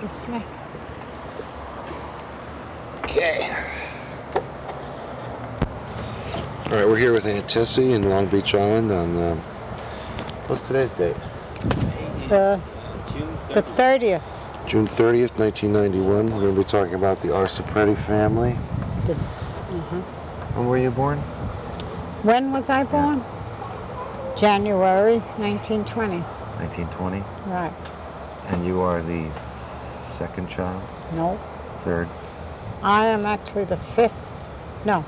Yes, ma'am. Okay. All right, we're here with Aunt Tessie in Long Beach Island on, what's today's date? The 30th. June 30th, 1991. We're going to be talking about the Arciprete family. When were you born? When was I born? Yeah. January 1920. 1920? Right. And you are the second child? No. Third? I am actually the fifth. No.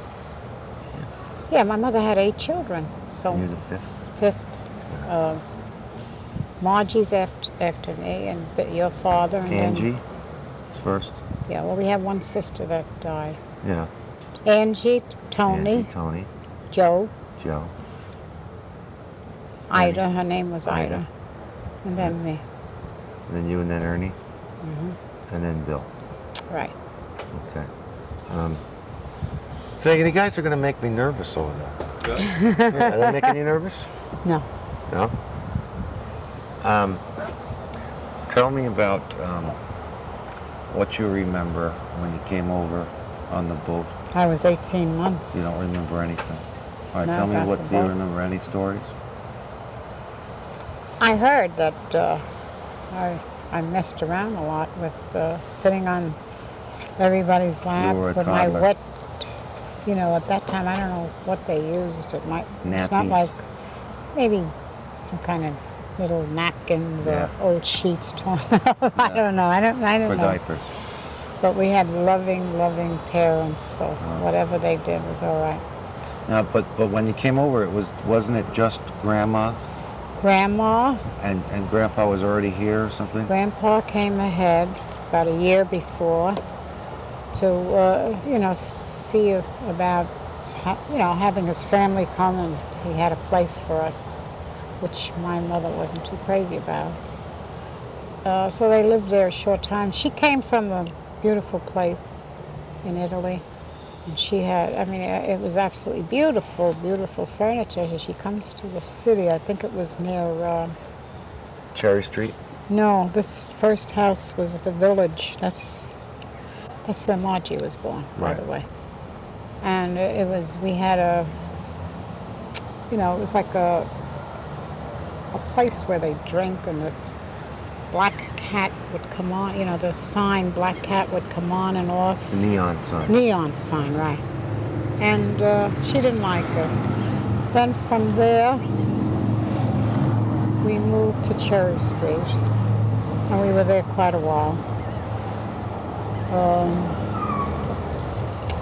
Fifth? Yeah, my mother had 8 children. So and you're the fifth? Fifth. Margie's after me, and your father. And Angie is first? Yeah, well, we have one sister that died. Yeah. Angie, Tony. Joe. Ida, her name was Ida. And then me. And then you, and then Ernie? And then Bill. Right. Okay. So the guys are going to make me nervous over there. Yeah, are they making you nervous? No. No? Tell me about what you remember when you came over on the boat. I was 18 months. You don't remember anything? All right, No, tell me about what, the do you boat. remember any stories? I heard that I messed around a lot with sitting on everybody's lap You were a with my toddler. wet, at that time, I don't know what they used. It's not Nappies. like maybe some kind of little napkins Yeah. or old sheets torn up. I don't know. I don't For know. diapers. But we had loving parents, so whatever they did was all right. Now, but when you came over, wasn't it just Grandma? Grandma. And Grandpa was already here or something? Grandpa came ahead about a year before to, see about, having his family come, and he had a place for us, which my mother wasn't too crazy about. So they lived there a short time. She came from a beautiful place in Italy, and she had, it was absolutely beautiful furniture. So she comes to the city. I think it was near... Cherry Street? No, this first house was the Village. That's where Margie was born, by the way. And we had it was like a place where they drink, and this black cat would come on, the sign, black cat would come on and off. The neon sign. Neon sign, right. And she didn't like it. Then from there, we moved to Cherry Street, and we were there quite a while.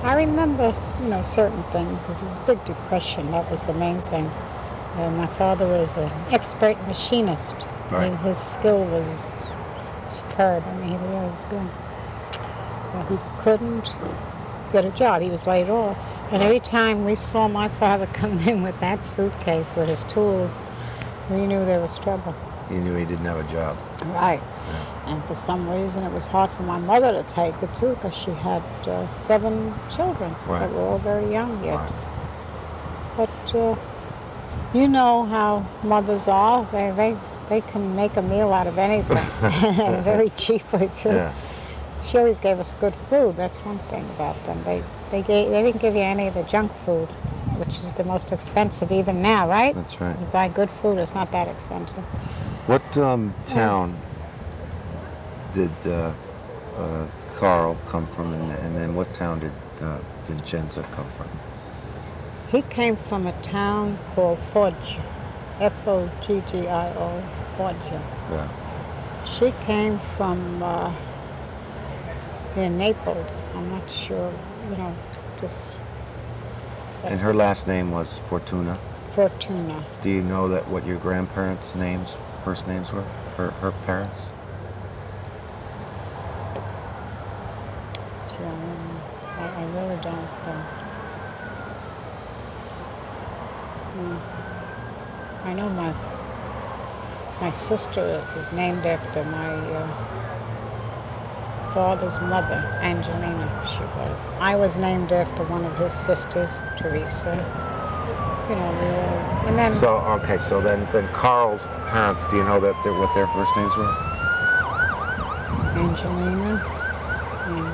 I remember, certain things. The Big Depression, that was the main thing. My father was an expert machinist. Right. His skill was superb. He really was good. But he couldn't get a job. He was laid off. And every time we saw my father come in with that suitcase with his tools, we knew there was trouble. You knew he didn't have a job. Right. Yeah. And for some reason, it was hard for my mother to take it, too, because she had 7 children that were all very young yet. Right. But you know how mothers are. They can make a meal out of anything, and very cheaply, too. Yeah. She always gave us good food. That's one thing about them. They didn't give you any of the junk food, which is the most expensive even now, right? That's right. You buy good food, it's not that expensive. What town did Carl come from, and then what town did Vincenzo come from? He came from a town called Foggia, Foggio, Foggia. Yeah. She came from near Naples. I'm not sure, just... And her last name was Fortuna? Fortuna. Do you know what your grandparents' first names were? Her parents? I really don't. I know my sister was named after my father's mother, Angelina, she was. I was named after one of his sisters, Theresa. And then... So then Carl's parents, do you know what their first names were? Angelina, and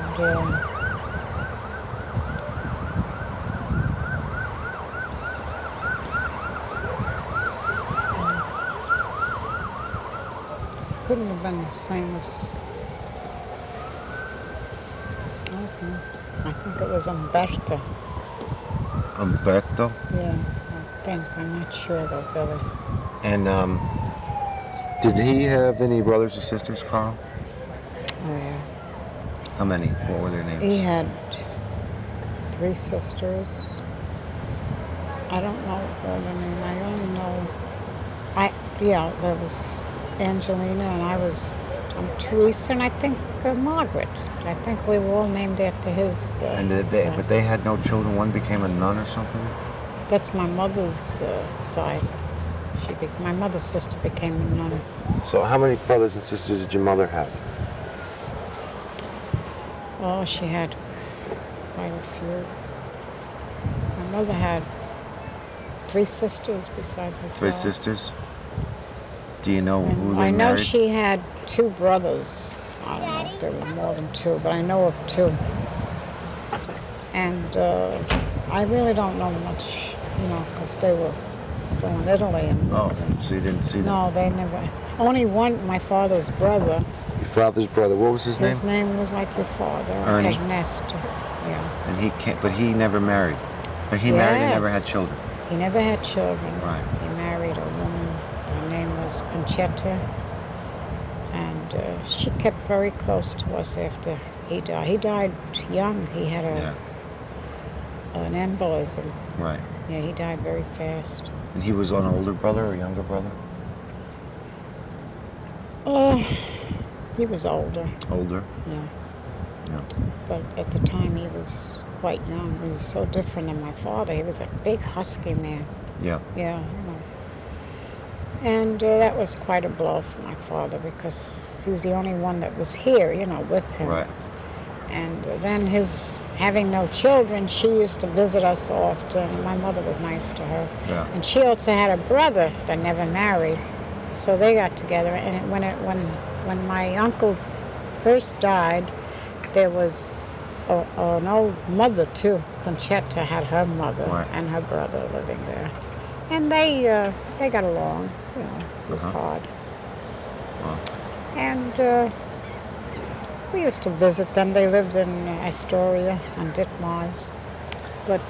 couldn't have been the same as, I think it was Umberto. Umberto? Yeah, I think. I'm not sure though, Billy. And did he have any brothers or sisters, Carl? Oh yeah. How many? What were their names? He had 3 sisters. I don't know their name. I only know, there was Angelina, and I'm Theresa, and I think Margaret. I think we were all named after his. But they had no children. One became a nun or something. That's my mother's side. My mother's sister became a nun. So how many brothers and sisters did your mother have? Oh, she had quite a few. My mother had 3 sisters besides herself. 3 sisters? Do you know who they I know married? she had 2 brothers. I don't know if there were more than 2, but I know of 2. And I really don't know much, because they were still in Italy. And So you didn't see them? no, they never. Only one, my father's brother. Your father's brother, what was his name? His name was like your father, Ernie. Ernesto. Yeah. And he can't, but he never married. But he married and never had children. He never had children. Right. He married a woman. Her name was Conchetta. And she kept very close to us after he died. He died young. He had an embolism. Right. Yeah, he died very fast. And he was an older brother or younger brother? He was older. Older? Yeah. Yeah. But at the time he was quite young. He was so different than my father. He was a big husky man. Yeah. Yeah. And that was quite a blow for my father because he was the only one that was here, with him. Right. And then having no children, she used to visit us often. My mother was nice to her. Yeah. And she also had a brother that never married. So they got together. And when my uncle first died, there was an old mother too. Conchetta had her mother and her brother living there. And they got along. It was hard. And we used to visit them. They lived in Astoria on Ditmars. But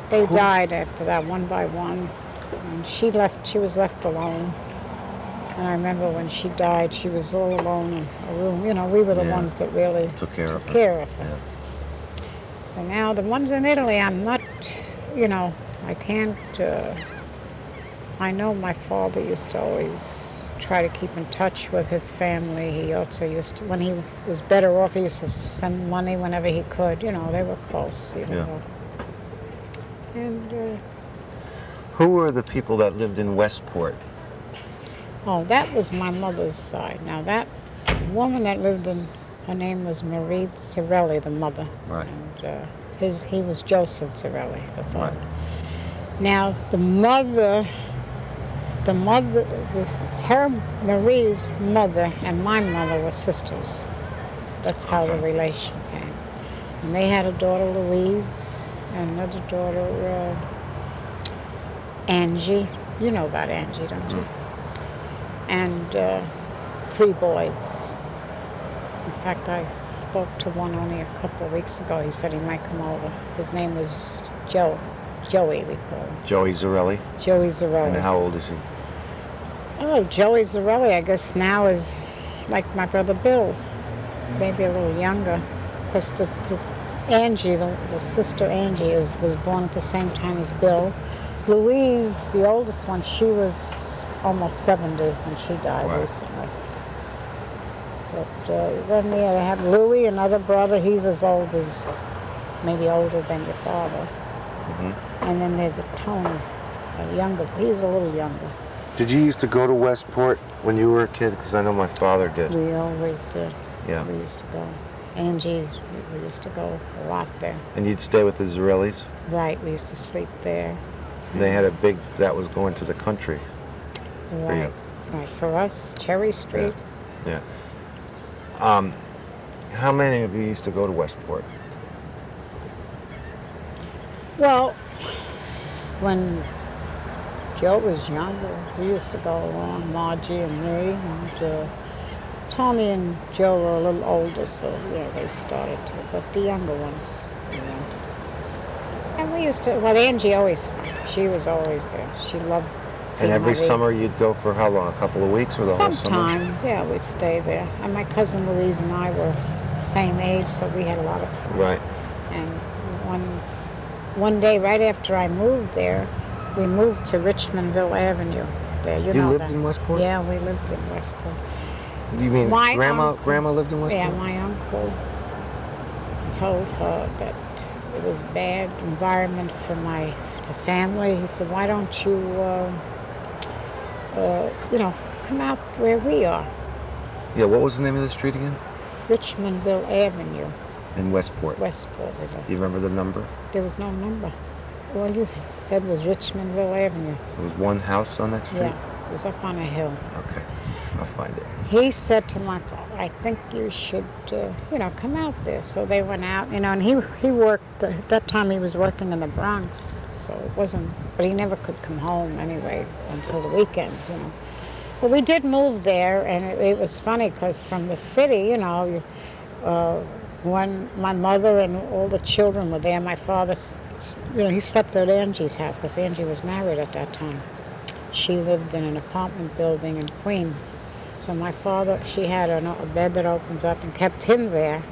they died after that, one by one. And she was left alone. And I remember when she died, she was all alone in a room. We were the ones that really took care of her. Yeah. So now the ones in Italy, I'm not, I can't, I know my father used to always try to keep in touch with his family. He also used to, when he was better off, he used to send money whenever he could. They were close. And who were the people that lived in Westport? oh, that was my mother's side. Now that woman that lived in, her name was Marie Zarelli, the mother. Right. And he was Joseph Zarelli, the father. Right. Now Marie's mother and my mother were sisters. That's how the relation came. And they had a daughter, Louise, and another daughter, Angie. You know about Angie, don't you? And 3 boys. In fact, I spoke to one only a couple of weeks ago. He said he might come over. His name was Joey, we call him. Joey Zarelli? Joey Zarelli. And how old is he? Oh, Joey Zarelli, I guess now is like my brother Bill, maybe a little younger. Because Angie, the sister Angie, was born at the same time as Bill. Louise, the oldest one, she was almost 70 when she died recently. But then they have Louis, another brother. He's as old as, maybe older than your father. Mm-hmm. And then there's a Tony, a younger. He's a little younger. Did you used to go to Westport when you were a kid? Because I know my father did. We always did. Yeah. We used to go. Angie, we used to go a lot there. And you'd stay with the Zarellis? Right, we used to sleep there. They had a big, that was going to the country. Right, right. For us, Cherry Street. Yeah. How many of you used to go to Westport? Well, when Joe was younger, we used to go along, Margie and me, and Tony and Joe were a little older, so yeah, they started to, but the younger ones, we went. And we used to, well, Angie always went. She was always there. She loved And every TV. summer you'd go for how long? A couple of weeks or the whole summer? Sometimes, yeah, we'd stay there. And my cousin Louise and I were the same age, so we had a lot of fun. Right. And one day, right after I moved there, we moved to Richmondville Avenue. There, you know lived that. in Westport? Yeah, we lived in Westport. You mean My grandma? uncle- Grandma lived in Westport? Yeah, my uncle told her that it was bad environment for the family. He said, "Why don't you, come out where we are, Yeah. What was the name of the street again? Richmondville Avenue, In Westport. Westport." We lived. Do you remember the number? There was no number. All you said was Richmondville Avenue. There was one house on that street? Yeah, it was up on a hill. Okay. I'll find it. He said to my father, "I think you should, come out there." So they went out, and he worked, at that time he was working in the Bronx, so it wasn't, but he never could come home anyway until the weekends, But we did move there, and it was funny because from the city, when my mother and all the children were there, my father, he slept at Angie's house because Angie was married at that time. She lived in an apartment building in Queens. So my father, she had a bed that opens up and kept him there.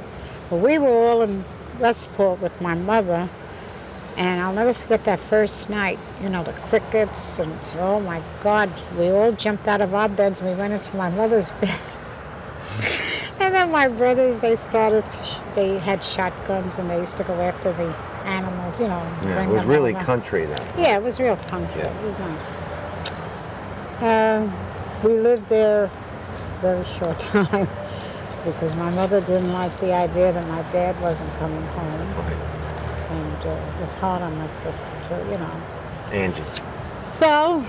But we were all in Westport with my mother, and I'll never forget that first night, the crickets, and oh my God, we all jumped out of our beds and we went into my mother's bed. And then my brothers, they had shotguns and they used to go after the animals, Yeah, bring it was them really over. country then. Yeah, it was real country. Yeah. It was nice. We lived there a very short time because my mother didn't like the idea that my dad wasn't coming home. Okay. And it was hard on my sister too, Angie. So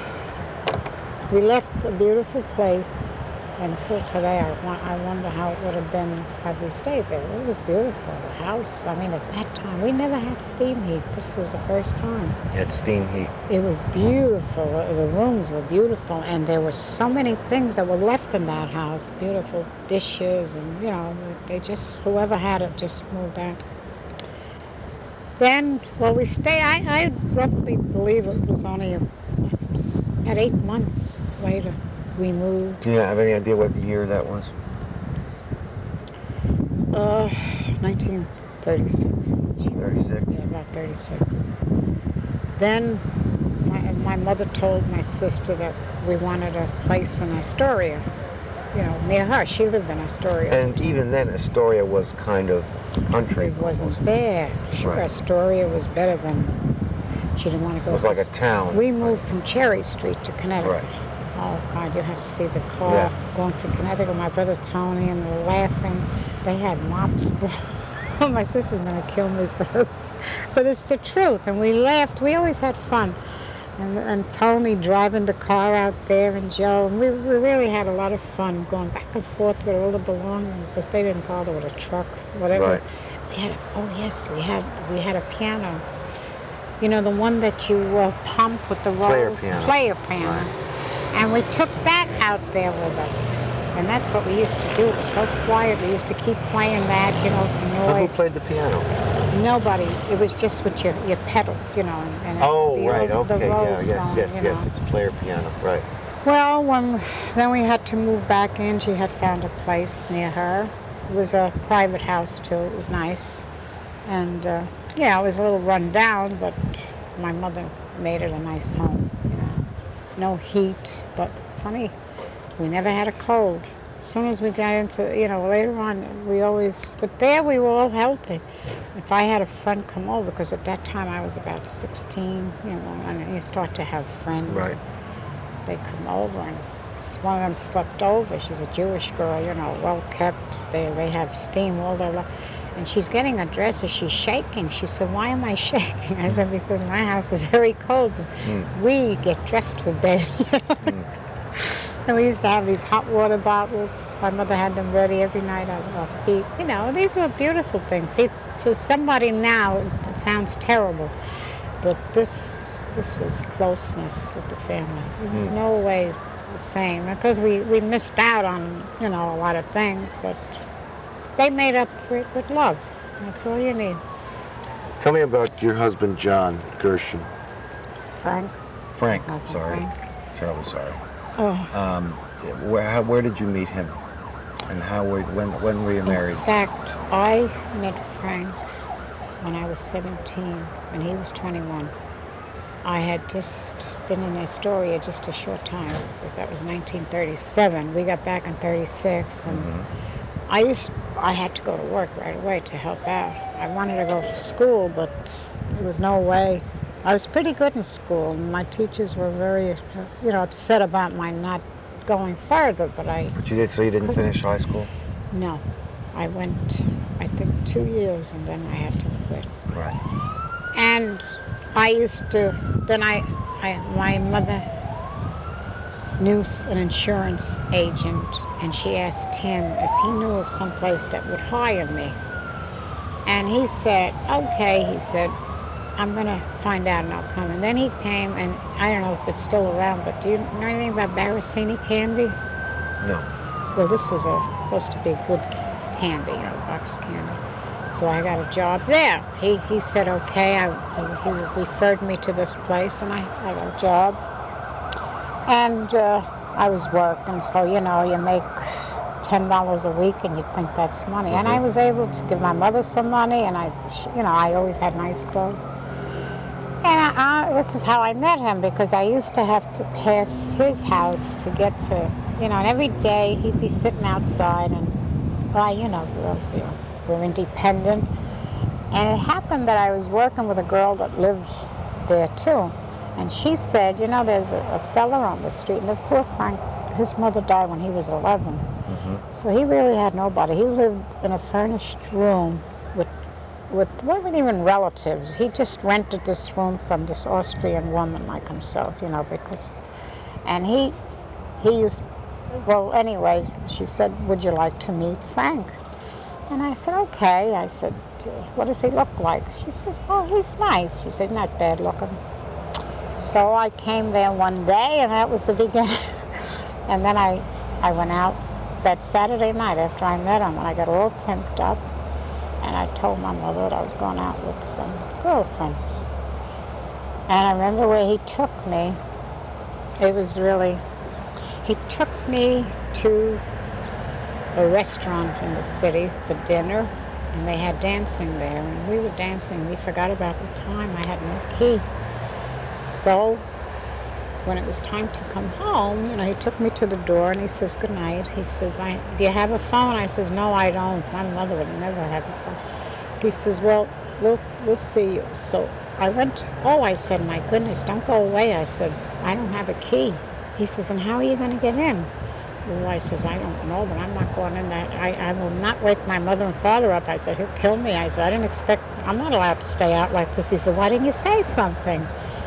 we left a beautiful place. Until today, I wonder how it would have been had we stayed there. It was beautiful, the house. I mean, at that time, we never had steam heat. This was the first time. You had steam heat. It was beautiful. The rooms were beautiful, and there were so many things that were left in that house. Beautiful dishes, and whoever had it just moved out. Then, we stayed. I roughly believe it was only at 8 months later. We moved. Do you have any idea what year that was? 1936. 36? Yeah, about 36. Then my mother told my sister that we wanted a place in Astoria, near her. She lived in Astoria. And even then, Astoria was kind of country. It wasn't bad. Sure, Right. Astoria was better than, she didn't want to go. It was like a town. We moved from Cherry Street to Connecticut. Right. Oh, God, you had to see the car Yeah. going to Connecticut. My brother Tony and they're laughing. They had mops. My sister's going to kill me for this. But it's the truth. And we laughed. We always had fun. And Tony driving the car out there and Joe. And we really had a lot of fun going back and forth with all the belongings. Just they didn't bother with a truck, whatever. Right. We had we had a piano. The one that you pump with the rolls. Player piano. Right. And we took that out there with us. And that's what we used to do. It was so quiet. We used to keep playing that, for But who noise. played the piano? Nobody. It was just with your pedal, and Oh, the, right. the Okay. Yeah. rolls Yes. going, Yes. It's player piano. Right. Well, then we had to move back. Angie had found a place near her. It was a private house too. It was nice, and it was a little run down, but my mother made it a nice home. No heat, but funny, we never had a cold. As soon as we got into, later on, but there we were all healthy. If I had a friend come over, because at that time I was about 16, and you start to have friends. Right. They come over, and one of them slept over. She's a Jewish girl, well kept. They have steam all their life. And she's getting a dress, and she's shaking. She said, "Why am I shaking?" I said, "Because my house is very cold. We get dressed for bed." And we used to have these hot water bottles. My mother had them ready every night on our feet. You know, these were beautiful things. See, to somebody now, it sounds terrible, but this was closeness with the family. It was no way the same because we missed out on, you know, a lot of things, but they made up for it with love. That's all you need. Tell me about your husband, John Gerson. Frank? Frank, Husband sorry. Frank. Terribly sorry. Oh. Where did you meet him? And when were you married? In fact, I met Frank when I was 17 and he was 21. I had just been in Astoria just a short time because that was 1937. We got back in 36 and I had to go to work right away to help out. I wanted to go to school, but there was no way. I was pretty good in school, and my teachers were very, upset about my not going further, but you did, so you didn't finish high school? No. I went, I think, 2 years, and then I had to quit. Right. And I used to, then my mother knew an insurance agent, and she asked him if he knew of some place that would hire me. And he said, okay, he said, I'm going to find out and I'll come. And then he came, and I don't know if it's still around, but do you know anything about Barricini candy? No. Well, this was supposed to be good candy, boxed candy. So I got a job there. He said, okay, he referred me to this place, and I got a job. And I was working, so, you make $10 a week, and you think that's money. And I was able to give my mother some money, and I always had nice clothes. And this is how I met him, because I used to have to pass his house to get to, and every day he'd be sitting outside, and, girls, were independent. And it happened that I was working with a girl that lived there too. And she said, there's a fella on the street, and the poor Frank, his mother died when he was 11. So he really had nobody. He lived in a furnished room with weren't even relatives. He just rented this room from this Austrian woman like himself, because, and he used, well, anyway, she said, would you like to meet Frank? And I said, okay. I said, what does he look like? She says, oh, he's nice. She said, not bad looking. So I came there one day, and that was the beginning. And then I went out that Saturday night after I met him, and I got all pimped up. And I told my mother that I was going out with some girlfriends. And I remember where he took me. It was really, he took me to a restaurant in the city for dinner, and they had dancing there. And we were dancing. We forgot about the time. I had no key. So when it was time to come home, he took me to the door, and he says, good night. He says, do you have a phone? I says, no, I don't. My mother would never have a phone. He says, well, we'll see you. So I went, I said, my goodness, don't go away. I said, I don't have a key. He says, and how are you going to get in? Well, I says, I don't know, but I'm not going in that. I will not wake my mother and father up. I said, he'll kill me. I said, I didn't expect, I'm not allowed to stay out like this. He said, why didn't you say something?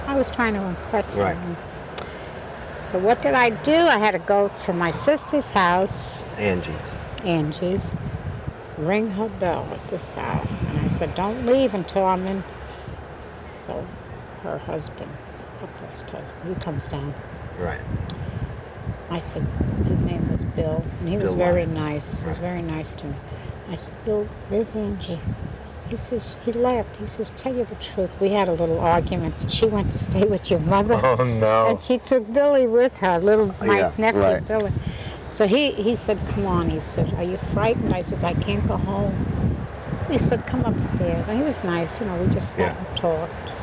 I was trying to impress him. So what did I do? I had to go to my sister's house. Angie's. Ring her bell at this hour. And I said, don't leave until I'm in. So her husband, her first husband, he comes down. Right. I said, his name was Bill, and he was very nice. He was very nice to me. I said, Bill, where's Angie? He says, he laughed. He says, tell you the truth, we had a little argument, and she went to stay with your mother. Oh, no. And she took Billy with her, my nephew, right. Billy. So he said, come on. He said, are you frightened? I says, I can't go home. He said, come upstairs. And he was nice, we just sat and talked.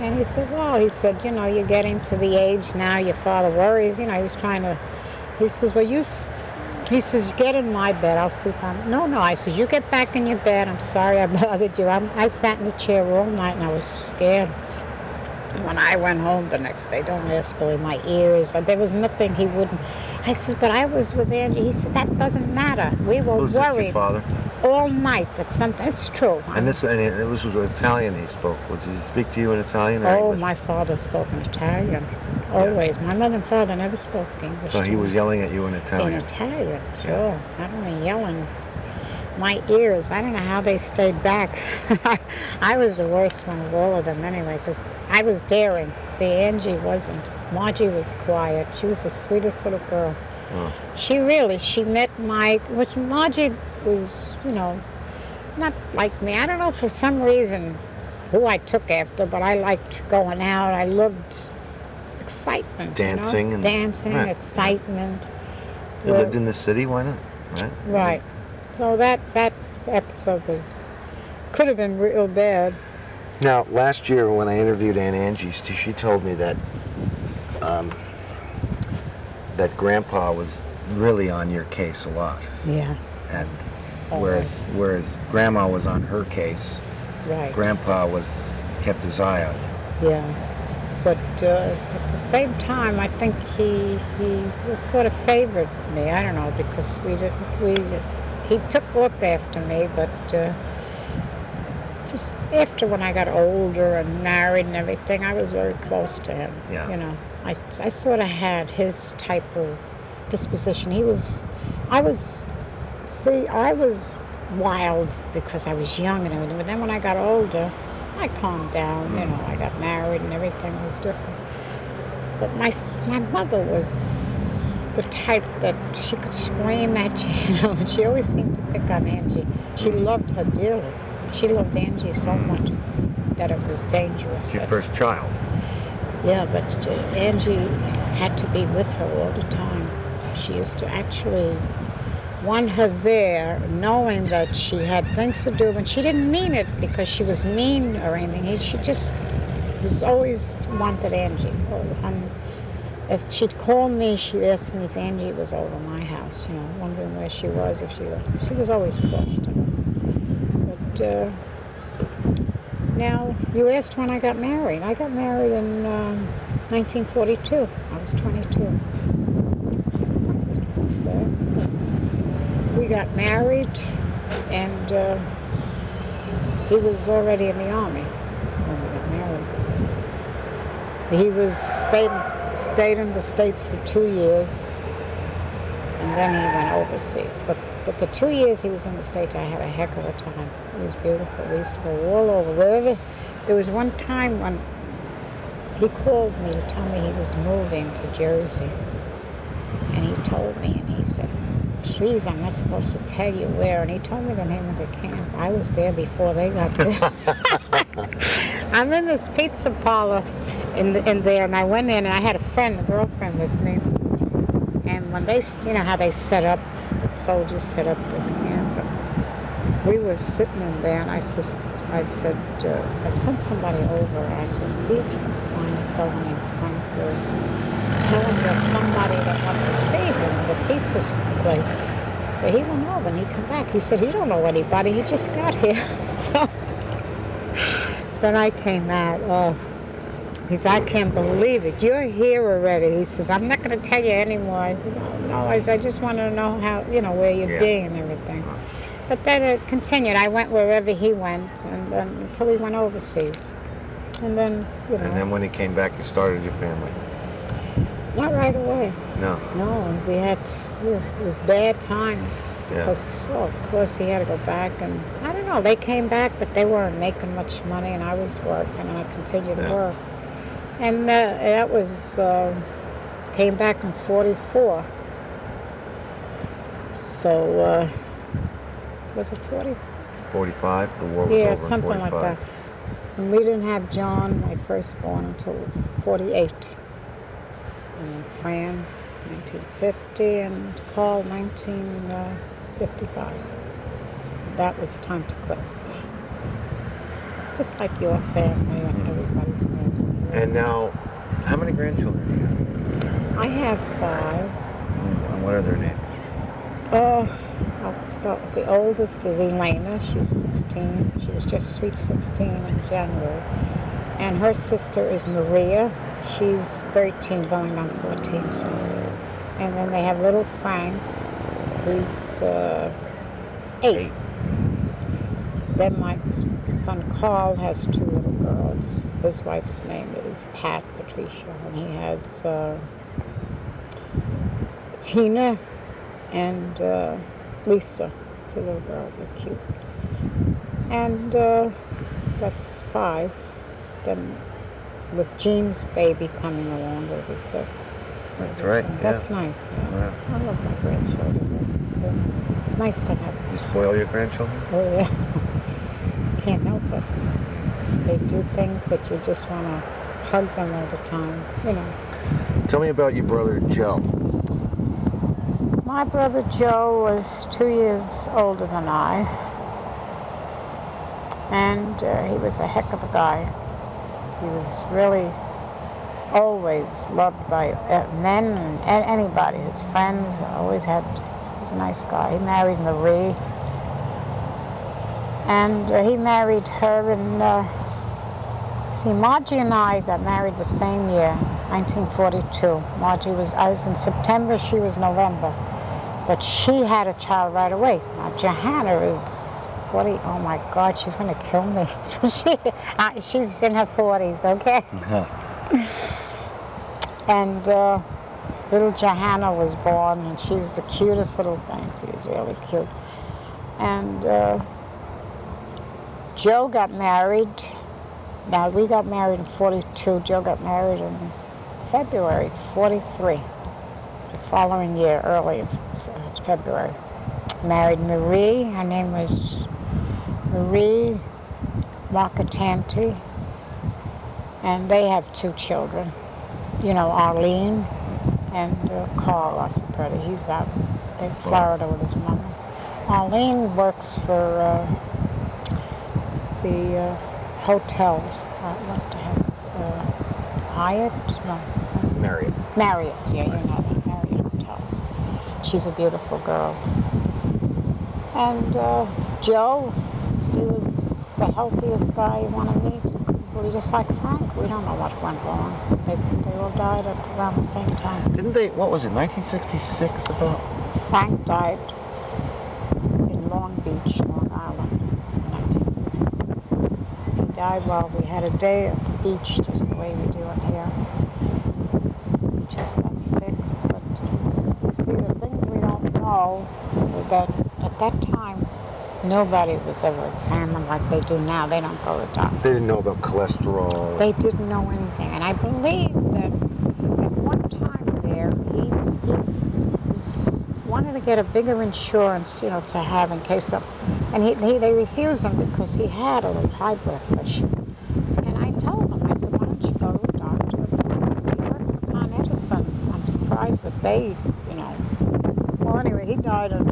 And he said, well, you're getting to the age now, your father worries. He was trying to, he says, well, he says, get in my bed, I'll sleep on it. No, I says, you get back in your bed. I'm sorry I bothered you. I sat in the chair all night, and I was scared. When I went home the next day, don't ask Billy, my ears, there was nothing he wouldn't. I said, but I was with Angie. He said, that doesn't matter. We were Who's worried. This, your father? All night that something, it's true. And it was Italian he spoke. Did he speak to you in Italian or Oh, English? my father spoke in Italian. always. My mother and father never spoke English. So to he was me. yelling at you in Italian. In Italian, sure. Yeah. Not only yelling. My ears, I don't know how they stayed back. I was the worst one of all of them anyway, because I was daring. See, Angie wasn't. Margie was quiet. She was the sweetest little girl. Oh. She met Mike, which Margie was, not like me. I don't know, for some reason who I took after, but I liked going out. I loved excitement. Dancing. And, dancing, right. excitement. You lived in the city, why not? Right? Right. So that episode could have been real bad. Now, last year when I interviewed Aunt Angie, she told me that that Grandpa was really on your case a lot. Yeah. And whereas Grandma was on her case, Right. Grandpa kept his eye on you. Yeah. But at the same time, I think he was sort of favored me. I don't know, because he took up after me, but just after when I got older and married and everything, I was very close to him. Yeah. I sort of had his type of disposition. I was wild because I was young and everything, but then when I got older, I calmed down. I got married and everything was different. But my mother was the type that she could scream at you, and she always seemed to pick on Angie. She loved her dearly. She loved Angie so much that it was dangerous. Your first child. Yeah, but Angie had to be with her all the time. She used to actually want her there, knowing that she had things to do, and she didn't mean it because she was mean or anything. She just was always wanted Angie. If she'd call me, she'd ask me if Angie was over my house, wondering where she was, she was always close to her. But now, you asked when I got married. I got married in 1942. I was 22. I was 26. So we got married, and he was already in the Army when we got married. He stayed in the States for 2 years, and then he went overseas. But the 2 years he was in the States, I had a heck of a time. It was beautiful. We used to go all over, wherever. There was one time when he called me to tell me he was moving to Jersey. And he told me, and he said, please, I'm not supposed to tell you where. And he told me the name of the camp. I was there before they got there. I'm in this pizza parlor in there, and I went in, and I had a girlfriend with me. And when they, how they set up, the soldiers set up this camp. And we were sitting in there, and I said, I sent somebody over. I said, see if you can find a fellow named Frank Gerson. Tell him there's somebody that wants to see him at the pizza place. So he went over, and he come back. He said, he don't know anybody. He just got here. So then I came out. He said, I can't believe it. You're here already. He says, I'm not going to tell you anymore. I says, oh, no. I said, I just want to know how, where you'd be and everything. But then it continued. I went wherever he went, and then until he went overseas. And then, And then when he came back, you started your family. Not right away. No. No, it was bad times. Because, of course, he had to go back. And I don't know, they came back, but they weren't making much money, and I was working, and I continued to work. And that was, came back in 44. So, was it 40? 45? The war was over in 45. Yeah, something like that. And we didn't have John, my firstborn, until 48. And Fran, 1950, and Carl, 1955. That was time to quit. Just like your family and everybody's family. And now, how many grandchildren do you have? I have 5. And what are their names? I'll start with the oldest is Elena. She's 16. She was just sweet 16 in January. And her sister is Maria. She's 13, going on 14 soon. And then they have little Frank. He's 8. Then my son Carl has 2 little girls. His wife's name is Pat, but Patricia, and he has Tina and Lisa. 2 little girls are cute. And that's 5. Then with Jean's baby coming along, it'll be 6. That's right. That's yeah. nice. Yeah. Yeah. I love my grandchildren. They're nice to have. You spoil your grandchildren? Oh yeah. Can't help it. They do things that you just want to hug them all the time, you know. Tell me about your brother Joe. My brother Joe was 2 years older than I, and he was a heck of a guy. He was really always loved by men and anybody, his friends. He was a nice guy. He married Marie, and he married her in, see, Margie and I got married the same year, 1942. I was in September, she was November. But she had a child right away. Now, Johanna is 40. Oh, my God, she's going to kill me. She's in her 40s, okay? And little Johanna was born, and she was the cutest little thing. She was really cute. And Joe got married. Now, we got married in 42. Joe got married in February 43. The following year, early February. Married Marie. Her name was Marie Marcatanti. And they have 2 children. You know, Arlene and Carl Arciprete. He's out in Florida with his mother. Arlene works for the hotels. What the heck is it? Hyatt? No. Marriott. Marriott, yeah, you know that. Marriott Hotels. She's a beautiful girl. And Joe, he was the healthiest guy you want to meet. Well, just like Frank. We don't know what went wrong. They all died at around the same time. Didn't they, what was it, 1966 about? Frank died in Long Beach, Long Island, in 1966. He died while we had a day at the beach, just the way we do it here. He just got sick. But you see, the things we don't know, that at that time, nobody was ever examined like they do now. They don't go to doctors. They didn't know about cholesterol. They didn't know anything. And I believe that at one time there, he wanted to get a bigger insurance, you know, to have in case of, and they refused him because he had a little high blood pressure. And I told him, I said, why don't you go to a doctor? He worked for Con Edison. I'm surprised that they, you know. Well, anyway, he died of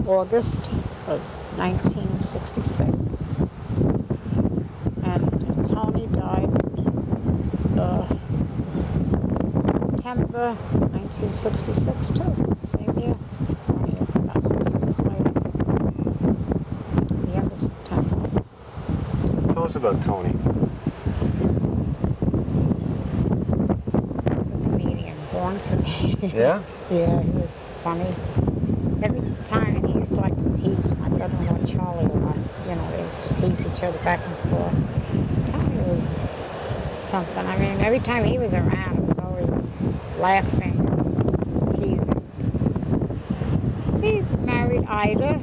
August of 1966. And Tony died September 1966 too, same year, about 6 weeks later, the end of September. Tell us about Tony. He was a comedian, born comedian. Yeah? Yeah, he was funny. Every time, and he used to like to tease my brother-in-law Charlie a lot. You know, they used to tease each other back and forth. Tony was something. I mean, every time he was around, it was always laughing, teasing. He married Ida.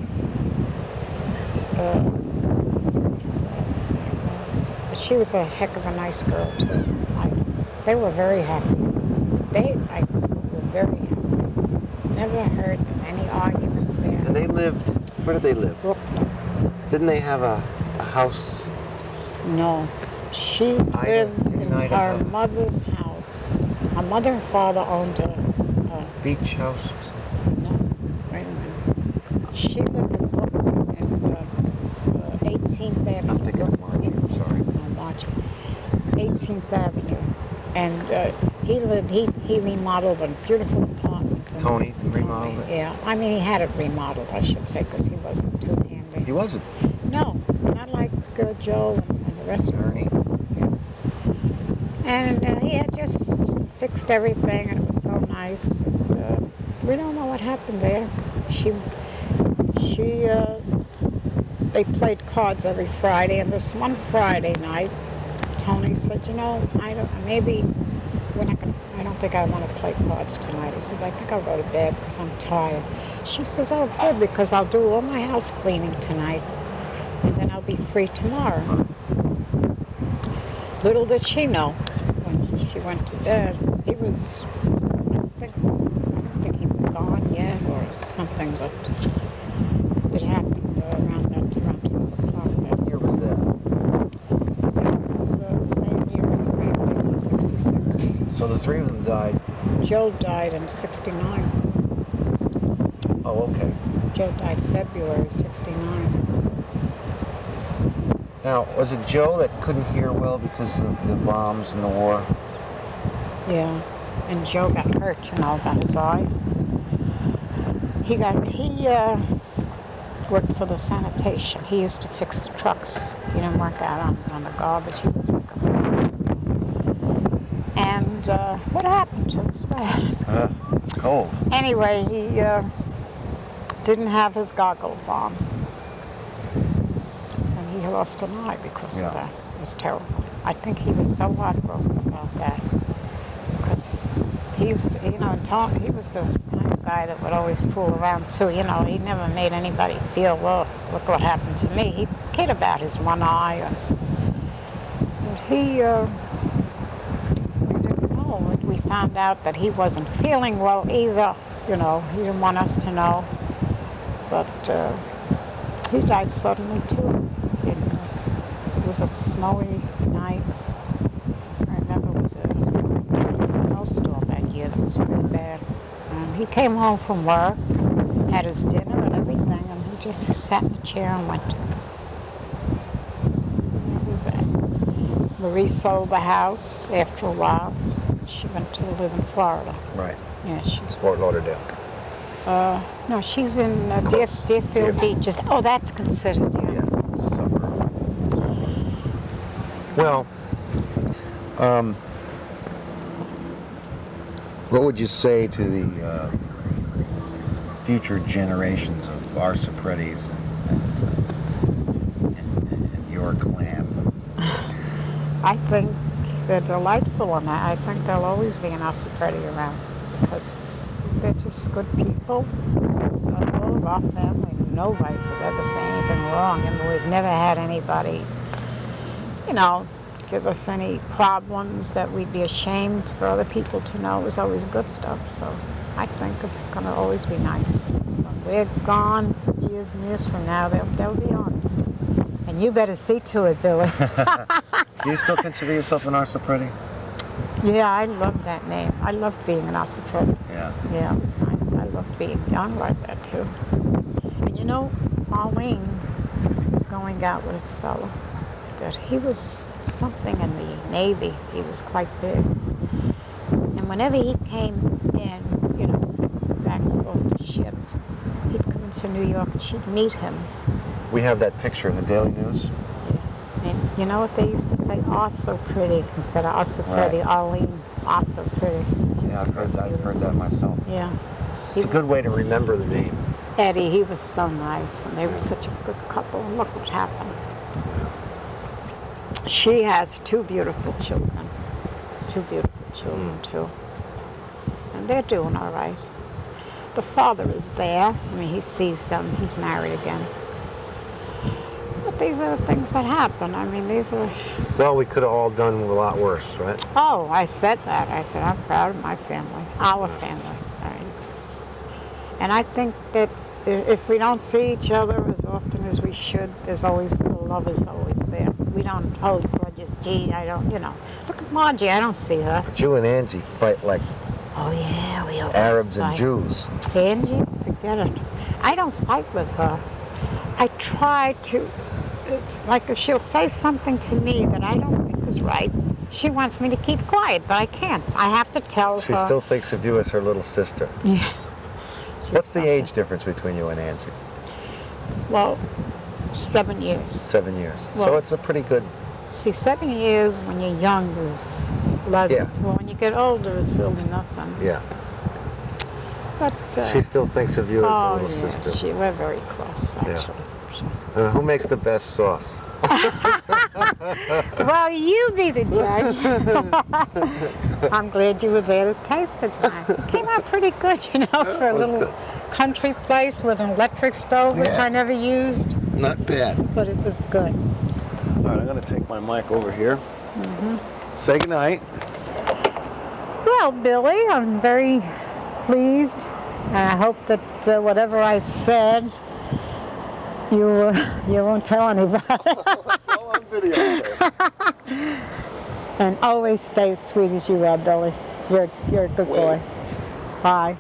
But she was a heck of a nice girl, too, Ida. They were very happy. They were very happy. Never heard of any arguments there. And they lived, where did they live? Brooklyn. Didn't they have a house? No. She lived in her mother's house. Her mother and father owned a Beach house? no, wait a minute. She lived in Brooklyn in 18th Avenue. I'm thinking of Margie, I'm sorry. No, Margie. 18th Avenue. And he remodeled a beautiful apartment. Tony remodeled it? Yeah. I mean, he had it remodeled, I should say, because he wasn't too handy. He wasn't? No, not like Joe and the rest of them. Ernie? Yeah. And he had just fixed everything, and it was so nice. And, we don't know what happened there. They played cards every Friday, and this one Friday night, Tony said, you know, maybe we're not gonna, I don't think I want to play cards tonight. He says, I think I'll go to bed because I'm tired. She says, oh, good, because I'll do all my house cleaning tonight, and then I'll be free tomorrow. Little did she know, when she went to bed, he was, I don't think he was gone yet or something, but it happened around 2 o'clock. What year was that? It was the same year as Frank, 1966. So the three of them died. Joe died in 69. Oh, okay. Joe died February 69. Now, was it Joe that couldn't hear well because of the bombs and the war? Yeah, and Joe got hurt, got his eye. He worked for the sanitation. He used to fix the trucks. He didn't work out on the garbage. He was like and what happened to his leg? It's cold. Anyway, he didn't have his goggles on. And he lost an eye because of that. It was terrible. I think he was so heartbroken about that. Because he used to, Tony, he was the kind of guy that would always fool around too. He never made anybody feel, well, look what happened to me. He'd kid about his one eye. And he, we didn't know. We found out that he wasn't feeling well either. He didn't want us to know. But he died suddenly too. It was a snowy night. I remember it was a snowstorm that year that was pretty bad. And he came home from work, had his dinner and everything, and he just sat in a chair and went. That was it. Marie sold the house after a while. She went to live in Florida. Right. Yeah, she's Fort Lauderdale. no, she's in Deerfield Beach. Oh, that's considered, yeah. Suburb. Well, what would you say to the future generations of Arcipretes and your clan? I think they're delightful, and I think there'll always be an Arciprete around because they're just good people. All of our family, nobody could ever say anything wrong. I mean, we've never had anybody, give us any problems that we'd be ashamed for other people to know. It was always good stuff. So I think it's going to always be nice. When we're gone, years and years from now, they'll be on. And you better see to it, Billy. Do you still consider yourself an Arciprete? Yeah, I love that name. I loved being an Arciprete. Yeah. Yeah, it was nice. I loved being young like that, too. And Marlene was going out with a fellow that he was something in the Navy. He was quite big. And whenever he came in, back off the ship, he'd come into New York and she'd meet him. We have that picture in the Daily News. Yeah. And you know what they used to say? "Oh, so pretty," instead of "Oh, so pretty." Right. Arlene, "Oh, so pretty." Yeah, I've heard that myself. Yeah. It's a good way to remember the name. Eddie, he was so nice, and they were such a good couple. And look what happens. She has 2 beautiful children. 2 beautiful children, too. And they're doing all right. The father is there. I mean, he sees them. He's married again. But these are the things that happen. I mean, these are... Well, we could have all done a lot worse, right? Oh, I said that. I said, I'm proud of my family, our family. And I think that if we don't see each other as often as we should, the love is always there. We don't hold grudges. Gee, I don't, Look at Margie, I don't see her. But you and Angie fight like Oh, yeah, we always Arabs fight. and Jews. Angie, forget it. I don't fight with her. I try to, like if she'll say something to me that I don't think is right, she wants me to keep quiet, but I can't. I have to tell her. She still thinks of you as her little sister. Yeah. What's the age difference between you and Angie? Well, 7 years. 7 years. Well, so it's a pretty good... See, 7 years when you're young is pleasant. Yeah. Well, when you get older, it's really nothing. Yeah. But she still thinks of you as the little sister. We're very close, actually. Yeah. Who makes the best sauce? Well, you be the judge. I'm glad you were there to taste it tonight. It came out pretty good, for a little country place with an electric stove, which I never used. Not bad. But it was good. All right, I'm going to take my mic over here. Say goodnight. Well, Billy, I'm very pleased. And I hope that whatever I said, you won't tell anybody. It's all on video. And always stay as sweet as you are, Billy. You're a good boy. Bye.